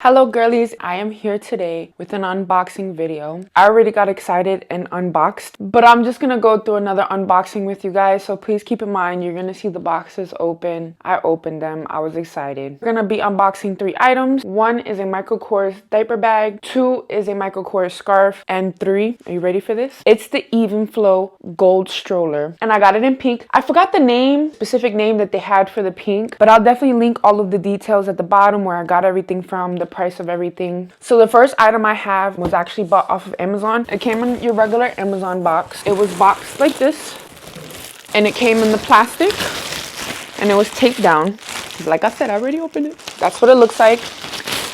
Hello girlies, I am here today with an unboxing video. I already got excited and unboxed, but I'm just gonna go through another unboxing with you guys, so please keep in mind you're gonna see the boxes open. I opened them, I was excited. We're gonna be unboxing 3 items. 1 is a Michael Kors diaper bag, 2 is a Michael Kors scarf, and 3, are you ready for this? It's the Evenflo gold stroller, and I got it in pink. I forgot the specific name that they had for the pink, but I'll definitely link all of the details at the bottom where I got everything from, the price of everything. So the first item I have was actually bought off of Amazon. It came in your regular Amazon box. It was boxed like this, and it came in the plastic, and it was taped down. Like I said, I already opened it. That's what it looks like,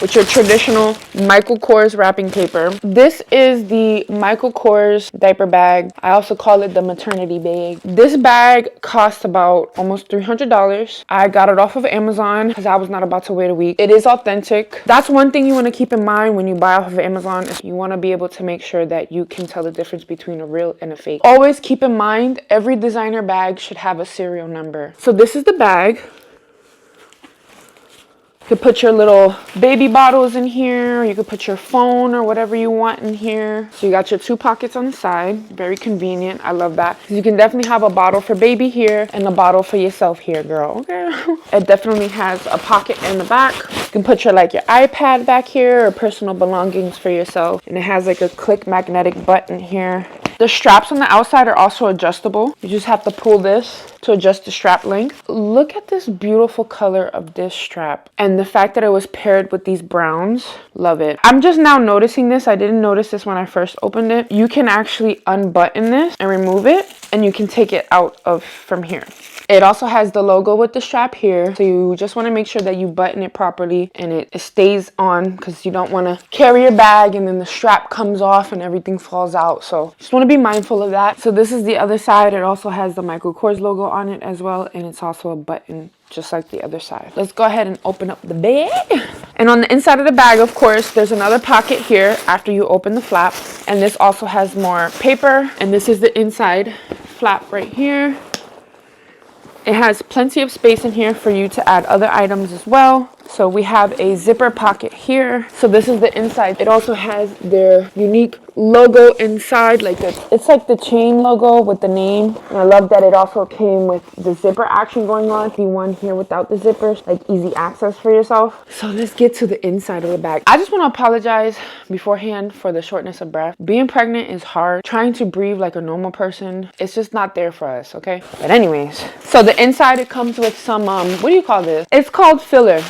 with your traditional Michael Kors wrapping paper. This is the Michael Kors diaper bag. I also call it the maternity bag. This bag cost about almost $300. I got it off of Amazon because I was not about to wait a week. It is authentic. That's one thing you want to keep in mind when you buy off of Amazon, is you want to be able to make sure that you can tell the difference between a real and a fake. Always keep in mind, every designer bag should have a serial number. So this is the bag. You could put your little baby bottles in here, or you could put your phone or whatever you want in here. So you got your 2 pockets on the side. Very convenient. I love that. You can definitely have a bottle for baby here and a bottle for yourself here, girl. Okay. It definitely has a pocket in the back. You can put your iPad back here, or personal belongings for yourself. And it has like a click magnetic button here. The straps on the outside are also adjustable. You just have to pull this to adjust the strap length. Look at this beautiful color of this strap, and the fact that it was paired with these browns. Love it. I'm just now noticing this. I didn't notice this when I first opened it. You can actually unbutton this and remove it, and you can take it out of from here. It also has the logo with the strap here, so you just want to make sure that you button it properly and it stays on, because you don't want to carry your bag and then the strap comes off and everything falls out. So just want to be mindful of that. So this is the other side. It also has the Michael Kors logo on it as well, and it's also a button just like the other side. Let's go ahead and open up the bag. And on the inside of the bag, of course, there's another pocket here after you open the flap, and this also has more paper, and this is the inside flap right here. It has plenty of space in here for you to add other items as well. So we have a zipper pocket here. So this is the inside. It also has their unique logo inside, like this. It's like the chain logo with the name. And I love that it also came with the zipper action going on. The one here without the zippers, like easy access for yourself. So let's get to the inside of the bag. I just want to apologize beforehand for the shortness of breath. Being pregnant is hard. Trying to breathe like a normal person, it's just not there for us, okay? But anyways, so the inside, it comes with some, what do you call this? It's called filler.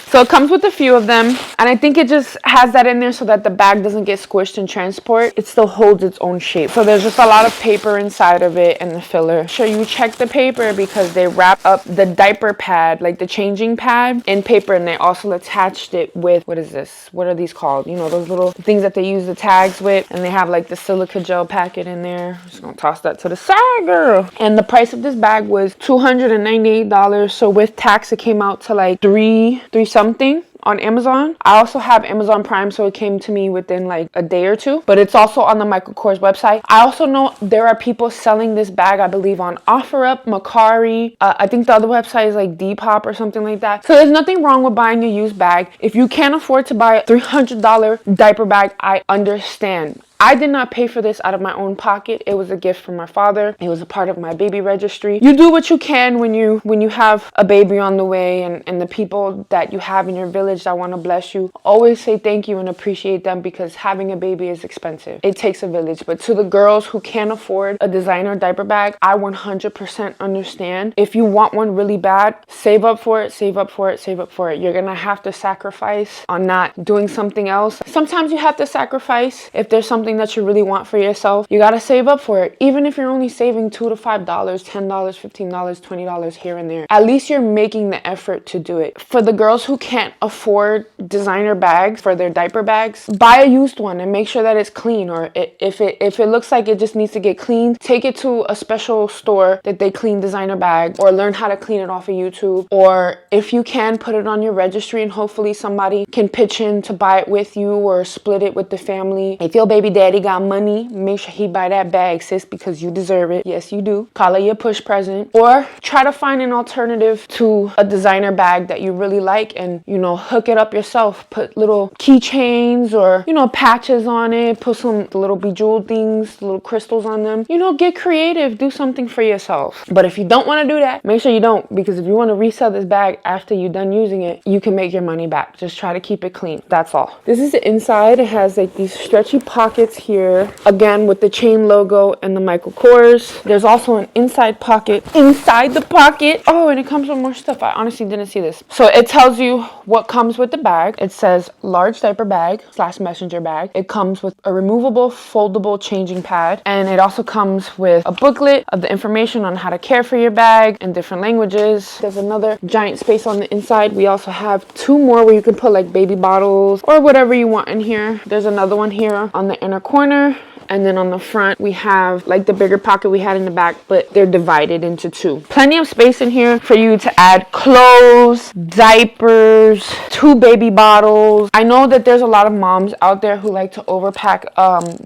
So it comes with a few of them, and I think it just has that in there so that the bag doesn't get squished in transport. It still holds its own shape. So there's just a lot of paper inside of it and the filler. Make sure you check the paper, because they wrap up the diaper pad, like the changing pad, in paper, and they also attached it with, what is this? What are these called? You know, those little things that they use the tags with, and they have like the silica gel packet in there. I'm just gonna toss that to the side, girl. And the price of this bag was $298. So with tax, it came out to like three something on Amazon. I also have Amazon Prime, so it came to me within like a day or 2, but it's also on the Michael Kors website. I also know there are people selling this bag, I believe, on OfferUp, Macari. I think the other website is like Depop or something like that. So there's nothing wrong with buying a used bag. If you can't afford to buy a $300 diaper bag, I understand. I did not pay for this out of my own pocket. It was a gift from my father. It was a part of my baby registry. You do what you can when you have a baby on the way, and the people that you have in your village that want to bless you, always say thank you and appreciate them, because having a baby is expensive. It takes a village. But to the girls who can't afford a designer diaper bag, I 100% understand. If you want one really bad, save up for it, save up for it, save up for it. You're gonna have to sacrifice on not doing something else. Sometimes you have to sacrifice if there's something that you really want for yourself. You gotta save up for it. Even if you're only saving $2 to $5, $10, $15, $20 here and there, at least you're making the effort to do it. For the girls who can't afford designer bags for their diaper bags, buy a used one and make sure that it's clean. Or if it looks like it just needs to get cleaned, take it to a special store that they clean designer bags, or learn how to clean it off of YouTube. Or if you can, put it on your registry, and hopefully somebody can pitch in to buy it with you, or split it with the family. If your baby daddy got money, make sure he buy that bag, sis, because you deserve it. Yes, you do. Call it your push present. Or try to find an alternative to a designer bag that you really like, and, you know, hook it up yourself. Put little keychains or, you know, patches on it. Put some little bejeweled things, little crystals on them. You know, get creative. Do something for yourself. But if you don't want to do that, make sure you don't, because if you want to resell this bag after you're done using it, you can make your money back. Just try to keep it clean. That's all. This is the inside. It has like these stretchy pockets here, again with the chain logo and the Michael Kors. There's also an inside pocket inside the pocket. Oh, and it comes with more stuff. I honestly didn't see this. So it tells you what comes with the bag. It says large diaper bag / messenger bag. It comes with a removable foldable changing pad, and it also comes with a booklet of the information on how to care for your bag in different languages. There's another giant space on the inside. We also have 2 more where you can put like baby bottles or whatever you want in here. There's another one here on the inner corner. And then on the front, we have like the bigger pocket we had in the back, but they're divided into 2. Plenty of space in here for you to add clothes, diapers, 2 baby bottles. I know that there's a lot of moms out there who like to overpack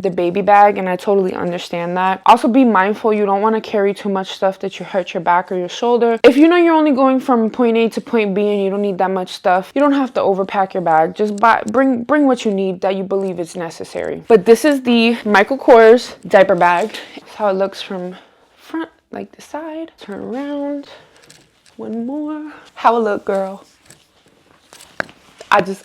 the baby bag, and I totally understand that. Also be mindful, you don't want to carry too much stuff that you hurt your back or your shoulder. If you know you're only going from point A to point B and you don't need that much stuff, you don't have to overpack your bag. Just bring what you need that you believe is necessary. But this is the Michael Kors diaper bag. It's how it looks from front, like the side. Turn around. One more. How it look, girl?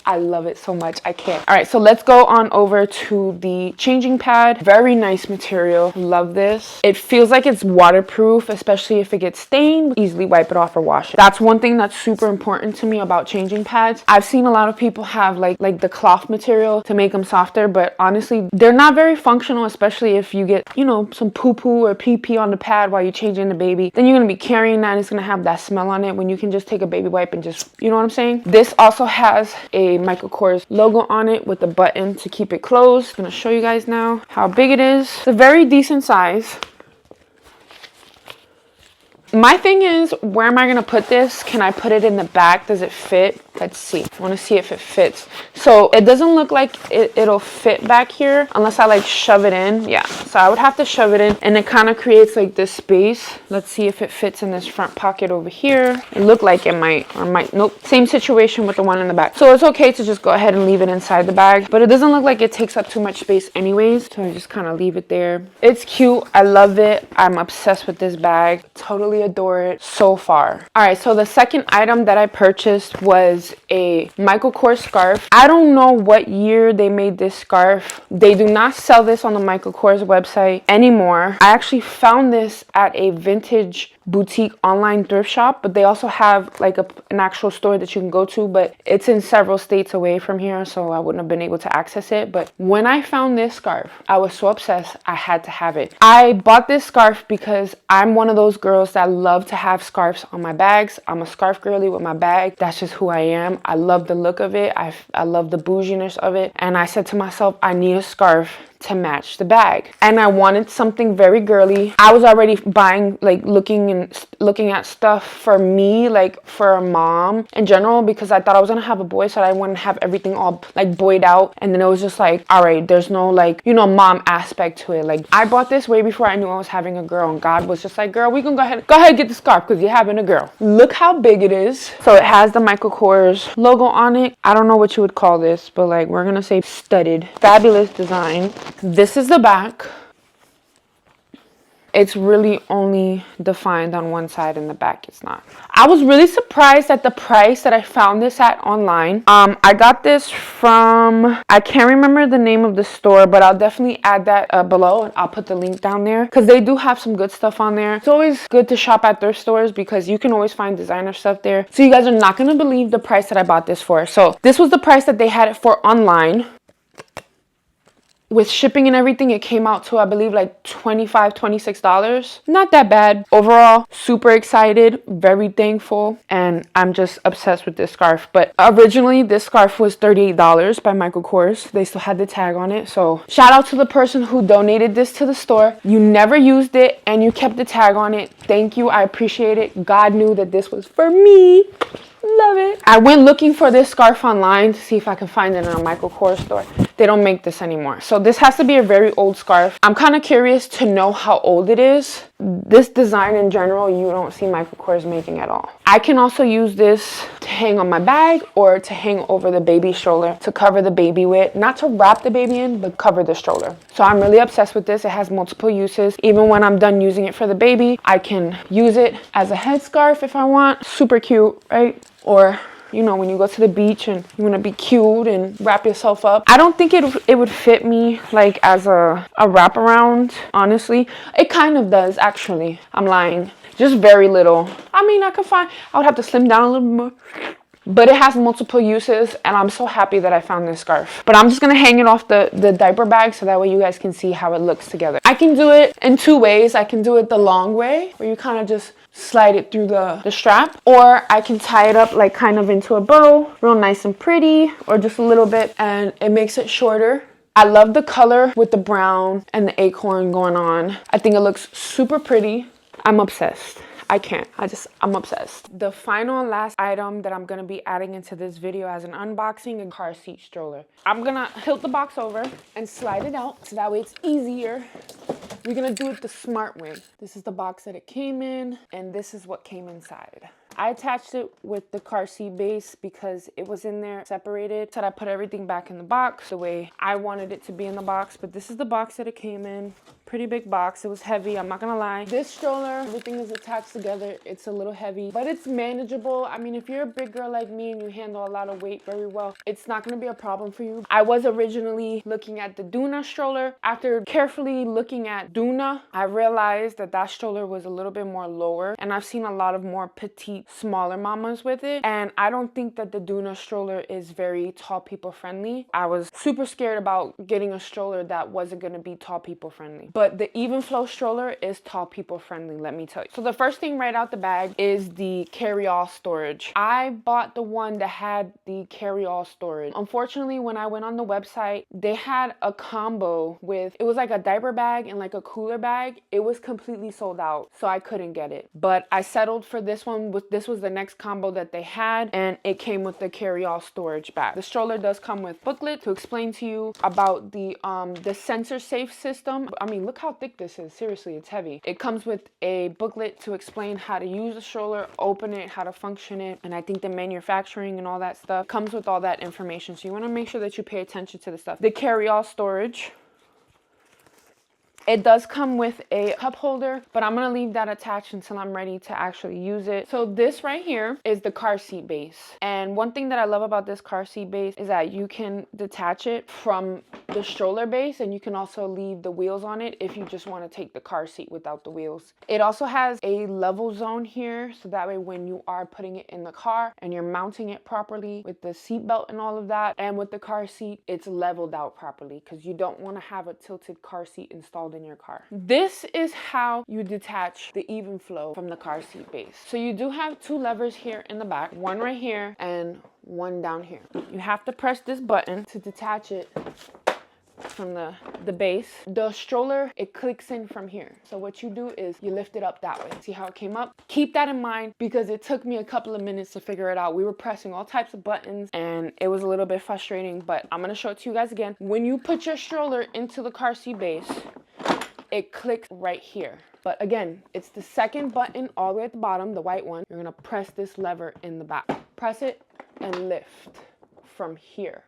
I love it so much. I can't. All right, so let's go on over to the changing pad. Very nice material. Love this. It feels like it's waterproof, especially if it gets stained. Easily wipe it off or wash it. That's one thing that's super important to me about changing pads. I've seen a lot of people have like the cloth material to make them softer, but honestly, they're not very functional, especially if you get, you know, some poo-poo or pee-pee on the pad while you're changing the baby. Then you're going to be carrying that. It's going to have that smell on it when you can just take a baby wipe and just, you know what I'm saying? This also has a Michael Kors logo on it with a button to keep it closed. I'm going to show you guys now how big it is. It's a very decent size. My thing is, where am I going to put this? Can I put it in the back? Does it fit? Let's see. I want to see if it fits. So it doesn't look like it'll fit back here unless I like shove it in. Yeah, so I would have to shove it in, and it kind of creates like this space. Let's see if it fits in this front pocket over here. It looked like it might or might. Nope. Same situation with the one in the back. So it's okay to just go ahead and leave it inside the bag, but it doesn't look like it takes up too much space anyways. So I just kind of leave it there. It's cute. I love it. I'm obsessed with this bag. Totally adore it so far. All right, so the second item that I purchased was a Michael Kors scarf. I don't know what year they made this scarf. They do not sell this on the Michael Kors website anymore. I actually found this at a vintage boutique online thrift shop, but they also have like an actual store that you can go to, but it's in several states away from here, so I wouldn't have been able to access it. But when I found this scarf, I was so obsessed. I had to have it. I bought this scarf because I'm one of those girls that love to have scarves on my bags. I'm a scarf girly with my bag. That's just who I am. I love the look of it. I love the bouginess of it, and I said to myself, I need a scarf to match the bag, and I wanted something very girly. I was already buying, like looking at stuff for me, like for a mom in general, because I thought I was gonna have a boy, so I wouldn't have everything all like boyed out. And then it was just like, all right, there's no like, you know, mom aspect to it. Like I bought this way before I knew I was having a girl, and God was just like, girl, we can go ahead and get the scarf because you're having a girl. Look how big it is. So it has the Michael Kors logo on it. I don't know what you would call this, but like we're gonna say studded. Fabulous design. This is the back. It's really only defined on one side, and the back it's not. I was really surprised at the price that I found this at online. I got this from, I can't remember the name of the store, but I'll definitely add that below, and I'll put the link down there because they do have some good stuff on there. It's always good to shop at thrift stores because you can always find designer stuff there. So you guys are not going to believe the price that I bought this for. So this was the price that they had it for online. With shipping and everything, it came out to, I believe, like $25, $26. Not that bad. Overall, super excited, very thankful, and I'm just obsessed with this scarf. But originally, this scarf was $38 by Michael Kors. They still had the tag on it. So shout out to the person who donated this to the store. You never used it, and you kept the tag on it. Thank you. I appreciate it. God knew that this was for me. Love it. I went looking for this scarf online to see if I could find it in a Michael Kors store. they don't make this anymore. So this has to be a very old scarf. I'm kind of curious to know how old it is. This design in general, you don't see Michael Kors making at all. I can also use this to hang on my bag or to hang over the baby stroller to cover the baby with, not to wrap the baby in, but cover the stroller. So I'm really obsessed with this. It has multiple uses. Even when I'm done using it for the baby, I can use it as a headscarf if I want. Super cute, right? Or you know, when you go to the beach and you want to be cute and wrap yourself up. I don't think it would fit me like as a wraparound, honestly. It kind of does, actually. I'm lying. Just very little. I mean, I would have to slim down a little more. But it has multiple uses, and I'm so happy that I found this scarf. But I'm just gonna hang it off the diaper bag so that way you guys can see how it looks together. I can do it in two ways. I can do it the long way, where you kind of just slide it through the strap, or I can tie it up like kind of into a bow, real nice and pretty, or just a little bit, and it makes it shorter. I love the color with the brown and the acorn going on. I think it looks super pretty. I'm obsessed. I can't. I'm obsessed. The final and last item that I'm gonna be adding into this video as an unboxing, a car seat stroller. I'm gonna tilt the box over and slide it out so that way it's easier. We're gonna do it the smart way. This is the box that it came in, and this is what came inside. I attached it with the car seat base because it was in there separated. So I put everything back in the box the way I wanted it to be in the box. But this is the box that it came in. Pretty big box. It was heavy, I'm not gonna lie. This stroller, everything is attached together. It's a little heavy, but it's manageable. I mean, if you're a big girl like me and you handle a lot of weight very well, it's not gonna be a problem for you. I was originally looking at the Duna stroller. After carefully looking at Duna, I realized that that stroller was a little bit more lower, and I've seen a lot of more petite, smaller mamas with it, and I don't think that the Duna stroller is very tall people friendly. I was super scared about getting a stroller that wasn't gonna be tall people friendly. But the Evenflo stroller is tall people friendly, let me tell you. So the first thing right out the bag is the carry-all storage. I bought the one that had the carry-all storage. Unfortunately, when I went on the website, they had a combo with, it was like a diaper bag and like a cooler bag. It was completely sold out, so I couldn't get it. But I settled for this one. This was the next combo that they had, and it came with the carry-all storage bag. The stroller does come with booklet to explain to you about the sensor safe system. I mean, look how thick this is. Seriously, it's heavy. It comes with a booklet to explain how to use the stroller, open it, how to function it, and I think the manufacturing and all that stuff comes with all that information. So you want to make sure that you pay attention to the stuff. The carry-all storage. It does come with a cup holder, but I'm gonna leave that attached until I'm ready to actually use it. So this right here is the car seat base. And one thing that I love about this car seat base is that you can detach it from the stroller base, and you can also leave the wheels on it if you just want to take the car seat without the wheels. It also has a level zone here, so that way when you are putting it in the car and you're mounting it properly with the seat belt and all of that, and with the car seat, it's leveled out properly because you don't want to have a tilted car seat installed in your car. This is how you detach the Evenflo from the car seat base. So you do have two levers here in the back, one right here and one down here. You have to press this button to detach it from the base. The stroller, it clicks in from here. So what you do is you lift it up that way. See how it came up? Keep that in mind because it took me a couple of minutes to figure it out. We were pressing all types of buttons and it was a little bit frustrating, but I'm gonna show it to you guys again. When you put your stroller into the car seat base, it clicks right here. But again, it's the second button all the way at the bottom, the white one. You're gonna press this lever in the back. Press it and lift from here.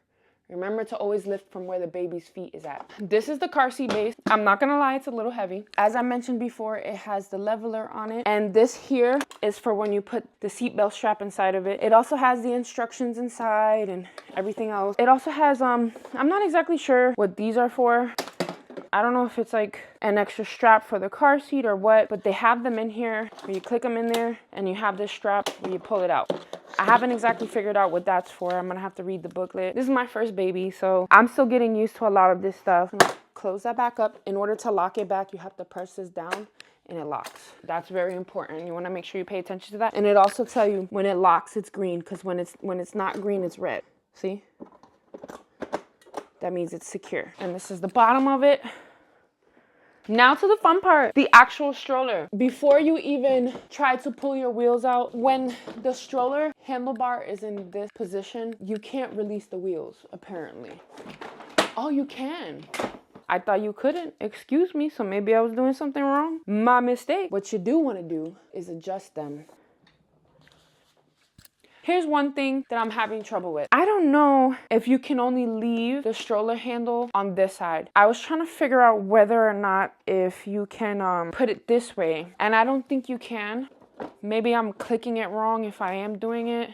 Remember to always lift from where the baby's feet is at. This is the car seat base. I'm not gonna lie, it's a little heavy. As I mentioned before, it has the leveler on it. And this here is for when you put the seatbelt strap inside of it. It also has the instructions inside and everything else. It also has, I'm not exactly sure what these are for. I don't know if it's like an extra strap for the car seat or what, but they have them in here where you click them in there and you have this strap where you pull it out. I haven't exactly figured out what that's for. I'm gonna have to read the booklet. This is my first baby, so I'm still getting used to a lot of this stuff. I'm gonna close that back up. In order to lock it back, you have to press this down and it locks. That's very important. You wanna make sure you pay attention to that. And it also tells you when it locks, it's green, because when it's not green, it's red. See? That means it's secure. And this is the bottom of it. Now to the fun part, the actual stroller. Before you even try to pull your wheels out, when the stroller handlebar is in this position, you can't release the wheels, apparently. Oh, you can. I thought you couldn't. Excuse me, so maybe I was doing something wrong. My mistake. What you do want to do is adjust them. Here's one thing that I'm having trouble with. I don't know if you can only leave the stroller handle on this side. I was trying to figure out whether or not if you can put it this way, and I don't think you can. Maybe I'm clicking it wrong if I am doing it.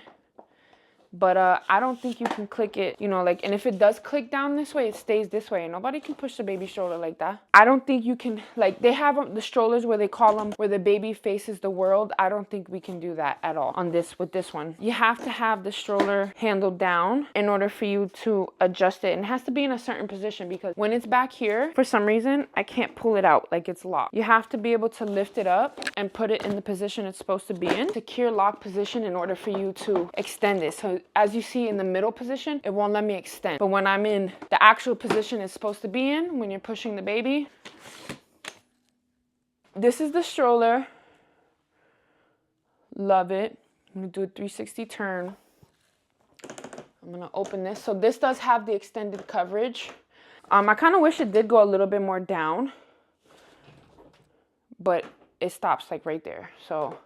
But I don't think you can click it, you know, like, and if it does click down this way, it stays this way. Nobody can push the baby stroller like that. I don't think you can, like, they have the strollers where they call them where the baby faces the world. I don't think we can do that at all on this, with this one. You have to have the stroller handle down in order for you to adjust it. And it has to be in a certain position, because when it's back here, for some reason, I can't pull it out, like it's locked. You have to be able to lift it up and put it in the position it's supposed to be in, secure lock position, in order for you to extend it. So as you see in the middle position, it won't let me extend. But when I'm in the actual position it's supposed to be in, when you're pushing the baby, this is the stroller. Love it. I'm gonna do a 360 turn. I'm gonna open this. So this does have the extended coverage. I kind of wish it did go a little bit more down, but it stops like right there. So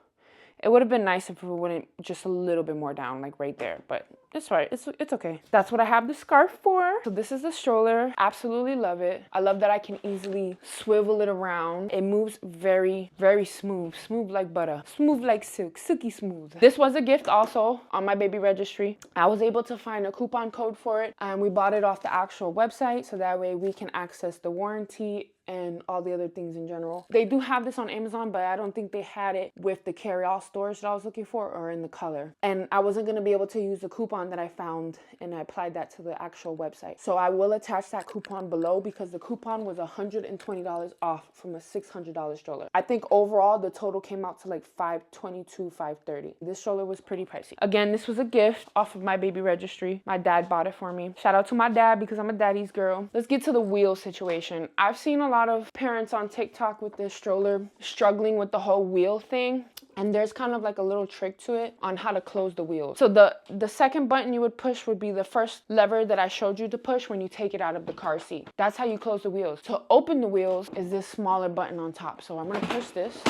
it would have been nice if it wouldn't just a little bit more down, like right there, but it's right. It's okay. That's what I have the scarf for. So this is the stroller. Absolutely love it. I love that I can easily swivel it around. It moves very, very smooth. Smooth like butter. Smooth like silk. Silky smooth. This was a gift also on my baby registry. I was able to find a coupon code for it, and we bought it off the actual website, so that way we can access the warranty and all the other things in general. They do have this on Amazon, but I don't think they had it with the carry-all storage that I was looking for, or in the color. And I wasn't gonna be able to use the coupon that I found, and I applied that to the actual website. So I will attach that coupon below, because the coupon was $120 off from a $600 stroller. I think overall the total came out to like $522, $530. This stroller was pretty pricey. Again, this was a gift off of my baby registry. My dad bought it for me. Shout out to my dad, because I'm a daddy's girl. Let's get to the wheel situation. I've seen a lot of parents on TikTok with this stroller struggling with the whole wheel thing, and there's kind of like a little trick to it on how to close the wheels. So the second button you would push would be the first lever that I showed you to push when you take it out of the car seat. That's how you close the wheels. To open the wheels is this smaller button on top. So I'm gonna push this,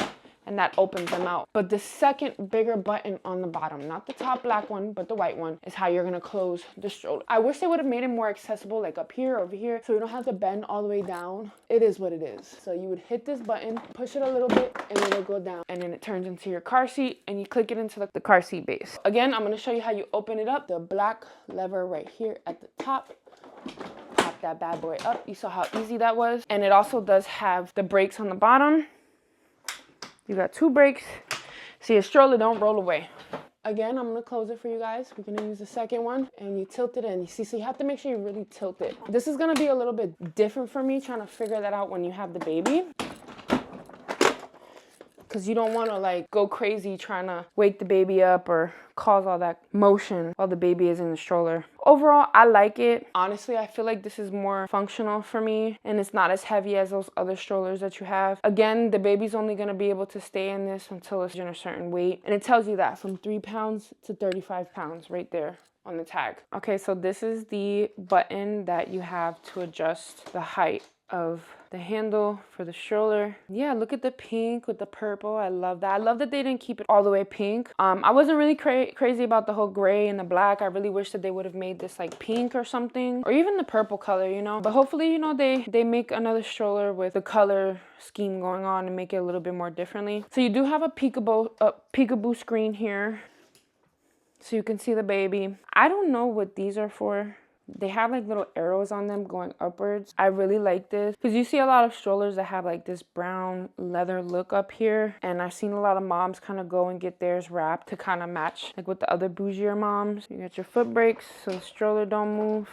and that opens them out. But the second bigger button on the bottom, not the top black one, but the white one, is how you're gonna close the stroller. I wish they would have made it more accessible, like up here, over here, so you don't have to bend all the way down. It is what it is. So you would hit this button, push it a little bit, and then it'll go down. And then it turns into your car seat, and you click it into the car seat base. Again, I'm gonna show you how you open it up. The black lever right here at the top. Pop that bad boy up. You saw how easy that was. And it also does have the brakes on the bottom. You got 2 brakes. See, a stroller don't roll away. Again, I'm gonna close it for you guys. We're gonna use the second one, and you tilt it in. You see, so you have to make sure you really tilt it. This is gonna be a little bit different for me, trying to figure that out when you have the baby, because you don't want to like go crazy trying to wake the baby up or cause all that motion while the baby is in the stroller. Overall, I like it. Honestly, I feel like this is more functional for me, and it's not as heavy as those other strollers that you have. Again, the baby's only going to be able to stay in this until it's in a certain weight, and it tells you that from 3 pounds to 35 pounds right there on the tag. Okay, so this is the button that you have to adjust the height of the handle for the stroller. Yeah, look at the pink with the purple. I love that. I love that they didn't keep it all the way pink. I wasn't really crazy about the whole gray and the black. I really wish that they would have made this like pink or something, or even the purple color, you know. But hopefully, you know, they make another stroller with the color scheme going on and make it a little bit more differently. So you do have a peekaboo screen here, so you can see the baby. I don't know what these are for. They have like little arrows on them going upwards. I really like this, because you see a lot of strollers that have like this brown leather look up here, and I've seen a lot of moms kind of go and get theirs wrapped to kind of match like with the other bougier moms. You got your foot brakes so the stroller don't move,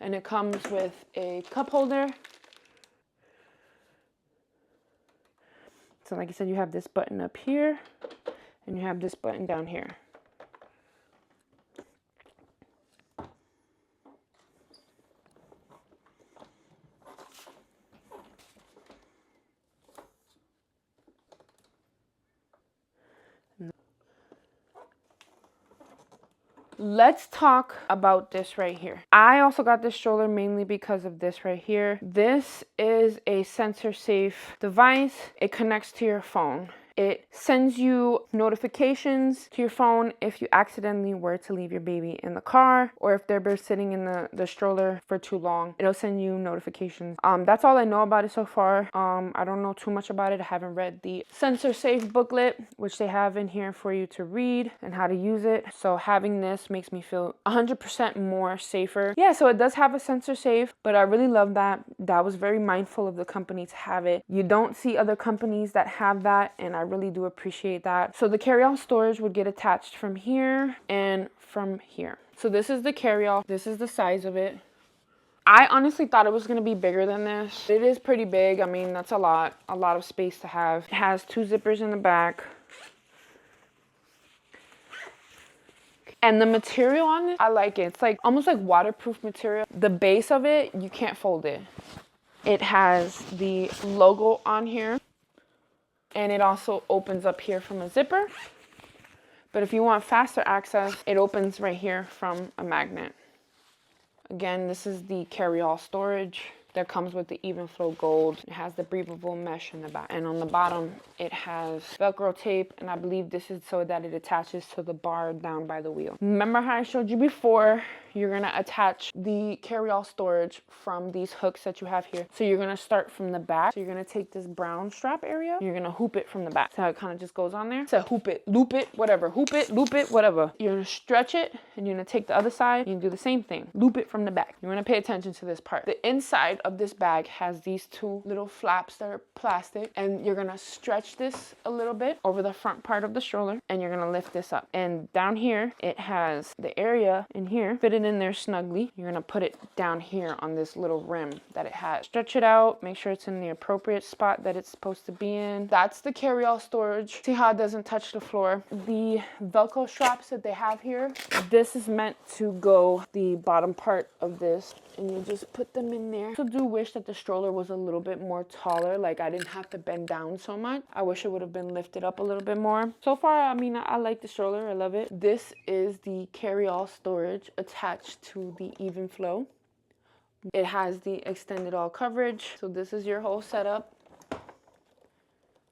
and it comes with a cup holder. So like I said, you have this button up here, and you have this button down here. Let's talk about this right here. I also got this stroller mainly because of this right here. This is a sensor safe device. It connects to your phone. It sends you notifications to your phone if you accidentally were to leave your baby in the car, or if they're sitting in the stroller for too long. It'll send you notifications. That's all I know about it so far. I don't know too much about it. I haven't read the sensor safe booklet, which they have in here for you to read and how to use it. So having this makes me feel 100% more safer. Yeah, so it does have a sensor safe, but I really love that. That was very mindful of the company to have it. You don't see other companies that have that, and I really do appreciate that. So the carry-all storage would get attached from here and from here. So this is the carry-all. This is the size of it. I honestly thought it was going to be bigger than this. It is pretty big. I mean, that's a lot of space to have. It has 2 zippers in the back. And the material on it, I like it. It's like almost like waterproof material. The base of it, you can't fold it. It has the logo on here. And it also opens up here from a zipper. But if you want faster access, it opens right here from a magnet. Again, this is the carry-all storage that comes with the Evenflo Gold. It has the breathable mesh in the back. And on the bottom, it has Velcro tape. And I believe this is so that it attaches to the bar down by the wheel. Remember how I showed you before? You're gonna attach the carry-all storage from these hooks that you have here. So you're gonna start from the back. So you're gonna take this brown strap area. You're gonna hoop it from the back. So it kind of just goes on there. So hoop it, loop it, whatever. Hoop it, loop it, whatever. You're gonna stretch it and you're gonna take the other side. You can do the same thing. Loop it from the back. You're gonna pay attention to this part. The inside of this bag has these 2 little flaps that are plastic, and you're gonna stretch this a little bit over the front part of the stroller, and you're gonna lift this up. And down here, it has the area in here fitted in there snugly. You're gonna put it down here on this little rim that it has. Stretch it out, make sure it's in the appropriate spot that it's supposed to be in. That's the carry-all storage. See how it doesn't touch the floor. The Velcro straps that they have here, this is meant to go the bottom part of this, and you just put them in there. I also do wish that the stroller was a little bit more taller, like I didn't have to bend down so much. I wish it would have been lifted up a little bit more. So far, I mean, I like the stroller, I love it. This is the carry-all storage attached to the Evenflo. It has the extended all coverage. So this is your whole setup.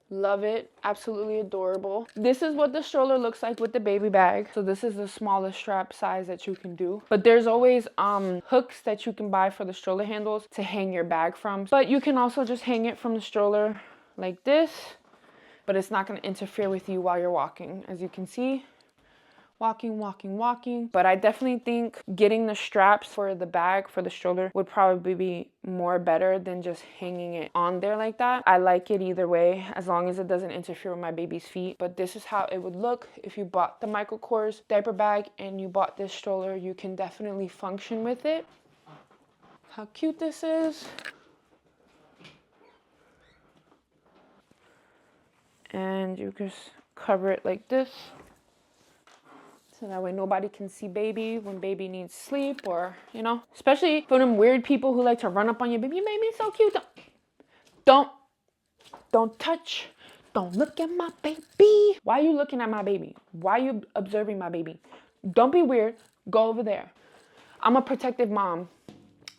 Love it. Absolutely adorable. This is what the stroller looks like with the baby bag. So this is the smallest strap size that you can do. But there's always hooks that you can buy for the stroller handles to hang your bag from. But you can also just hang it from the stroller like this. But it's not going to interfere with you while you're walking. As you can see, walking. But I definitely think getting the straps for the bag for the stroller would probably be more better than just hanging it on there like that. I like it either way, as long as it doesn't interfere with my baby's feet. But this is how it would look if you bought the Michael Kors diaper bag and you bought this stroller. You can definitely function with it. How cute this is. And you just cover it like this. So that way nobody can see baby when baby needs sleep, or, you know, especially for them weird people who like to run up on your baby. You made me so cute. Don't touch. Don't look at my baby. Why are you looking at my baby? Why are you observing my baby? Don't be weird. Go over there. I'm a protective mom.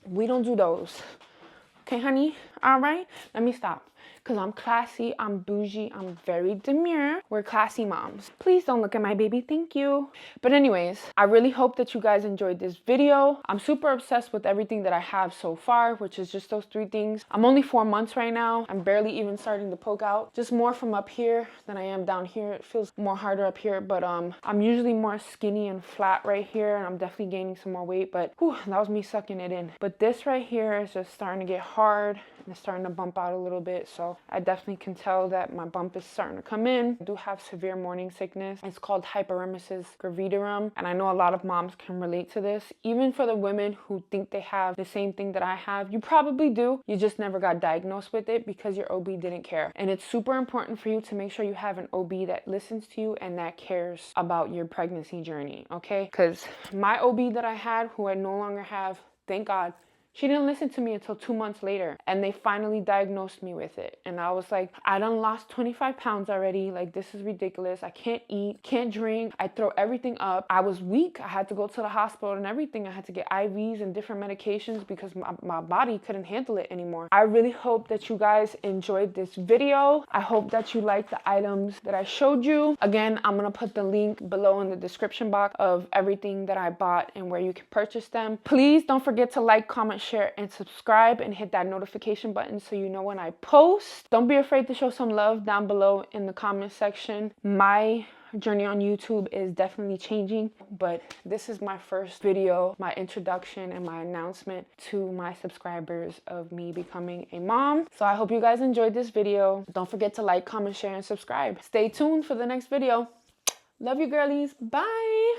We don't do those. Okay, honey? All right? Let me stop. Because I'm classy, I'm bougie, I'm very demure. We're classy moms. Please don't look at my baby, thank you. But anyways, I really hope that you guys enjoyed this video. I'm super obsessed with everything that I have so far, which is just those 3 things. I'm only 4 months right now. I'm barely even starting to poke out. Just more from up here than I am down here. It feels more harder up here, but I'm usually more skinny and flat right here, and I'm definitely gaining some more weight, but whew, that was me sucking it in. But this right here is just starting to get hard, and it's starting to bump out a little bit, so I definitely can tell that my bump is starting to come in. I do have severe morning sickness. It's called hyperemesis gravidarum, and I know a lot of moms can relate to this. Even for the women who think they have the same thing that I have, you probably do. You just never got diagnosed with it because your OB didn't care. And it's super important for you to make sure you have an OB that listens to you and that cares about your pregnancy journey, okay? Because my OB that I had, who I no longer have, thank God, She didn't listen to me until 2 months later, and they finally diagnosed me with it. And I was like, I done lost 25 pounds already. Like, this is ridiculous. I can't eat, can't drink. I throw everything up. I was weak. I had to go to the hospital and everything. I had to get IVs and different medications because my body couldn't handle it anymore. I really hope that you guys enjoyed this video. I hope that you like the items that I showed you. Again, I'm gonna put the link below in the description box of everything that I bought and where you can purchase them. Please don't forget to like, comment, share, and subscribe, and hit that notification button so you know when I post. Don't be afraid to show some love down below in the comment section. My journey on YouTube is definitely changing, but this is my first video, my introduction and my announcement to my subscribers of me becoming a mom. So I hope you guys enjoyed this video. Don't forget to like, comment, share, and subscribe. Stay tuned for the next video. Love you, girlies. Bye.